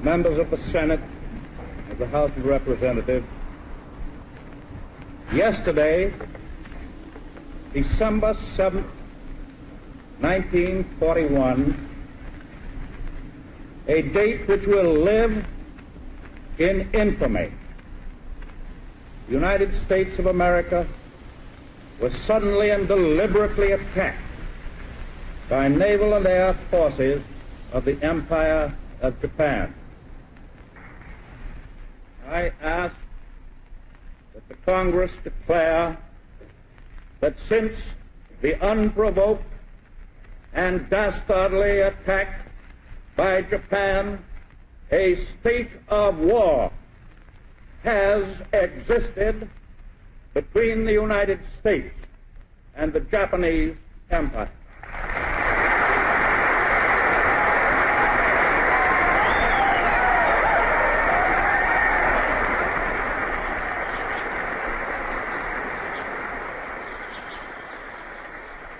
members of the Senate, of the House of Representatives, yesterday, December 7th, 1941, a date which will live in infamy. The United States of America was suddenly and deliberately attacked by naval and air forces of the Empire of Japan. I ask that the Congress declare that since the unprovoked and dastardly attack by Japan, a state of war has existed between the United States and the Japanese Empire.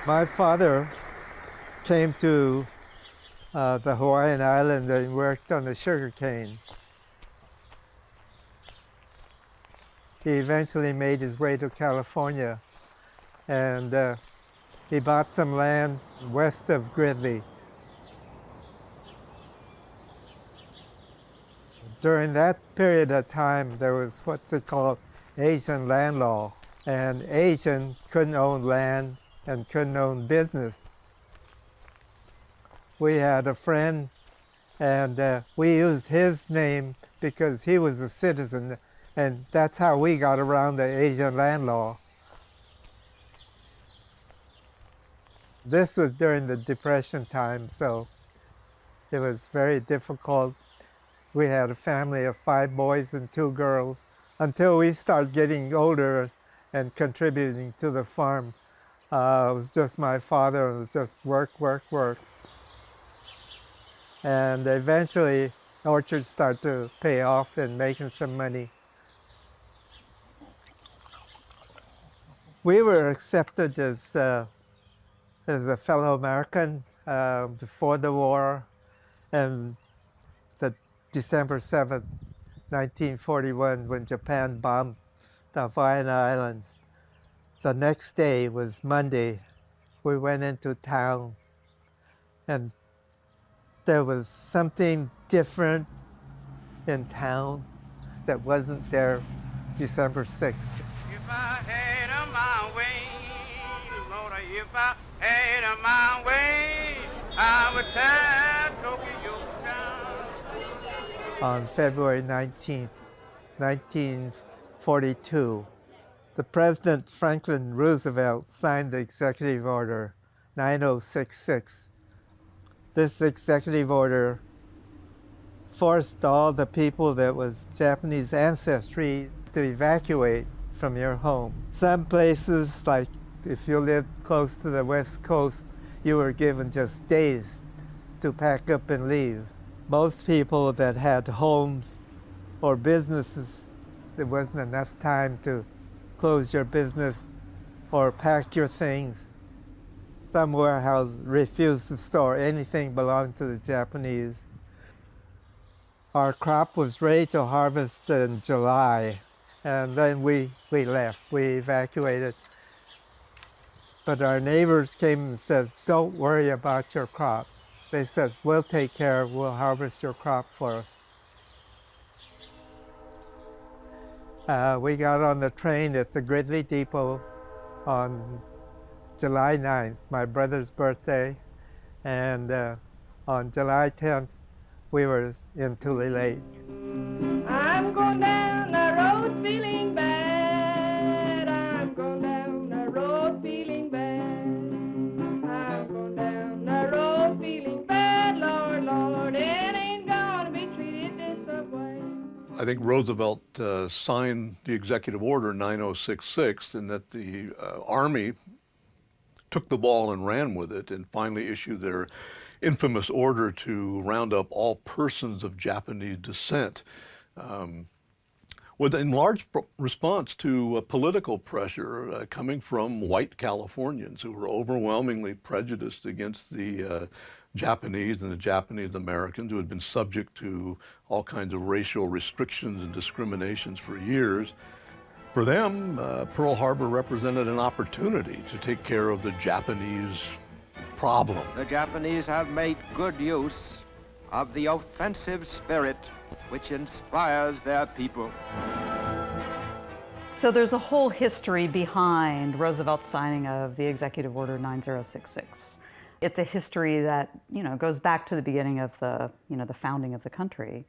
My father came to the Hawaiian Island and worked on the sugar cane. He eventually made his way to California, and he bought some land west of Gridley. During that period of time, there was what they call Asian land law, and Asian couldn't own land and couldn't own business. We had a friend, and we used his name because he was a citizen, and that's how we got around the Asian land law. This was during the Depression time, so it was very difficult. We had a family of 5 boys and 2 girls until we started getting older and contributing to the farm. It was just my father, and it was just work, work, work. And eventually, orchards started to pay off and making some money. We were accepted as a fellow American before the war, and the December 7th, 1941, when Japan bombed the Hawaiian Islands. The next day was Monday. We went into town, and there was something different in town that wasn't there December 6th. If I had a my way, Lord, if I had a my way, I would tie Tokyo down. On February 19th, 1942, the President Franklin Roosevelt signed the Executive Order 9066. This executive order forced all the people that was Japanese ancestry to evacuate from your home. Some places, like if you lived close to the West Coast, you were given just days to pack up and leave. Most people that had homes or businesses, there wasn't enough time to close your business or pack your things. Some warehouses refused to store anything belonging to the Japanese. Our crop was ready to harvest in July, and then we left, we evacuated. But our neighbors came and said, "Don't worry about your crop." They said, "We'll take care of, we'll harvest your crop for us." We got on the train at the Gridley Depot on July 9th, my brother's birthday, and on July 10th, we were in Tule Lake. I'm going down the road feeling bad. I'm going down the road feeling bad. I'm going down the road feeling bad, Lord, Lord, it ain't gonna be treated this way. I think Roosevelt signed the Executive Order 9066, and that the Army took the ball and ran with it and finally issued their infamous order to round up all persons of Japanese descent. in large response to political pressure coming from white Californians who were overwhelmingly prejudiced against the Japanese and the Japanese Americans, who had been subject to all kinds of racial restrictions and discriminations for years. For them, Pearl Harbor represented an opportunity to take care of the Japanese problem. The Japanese have made good use of the offensive spirit which inspires their people. So there's a whole history behind Roosevelt's signing of the Executive Order 9066. It's a history that, goes back to the beginning of the founding of the country.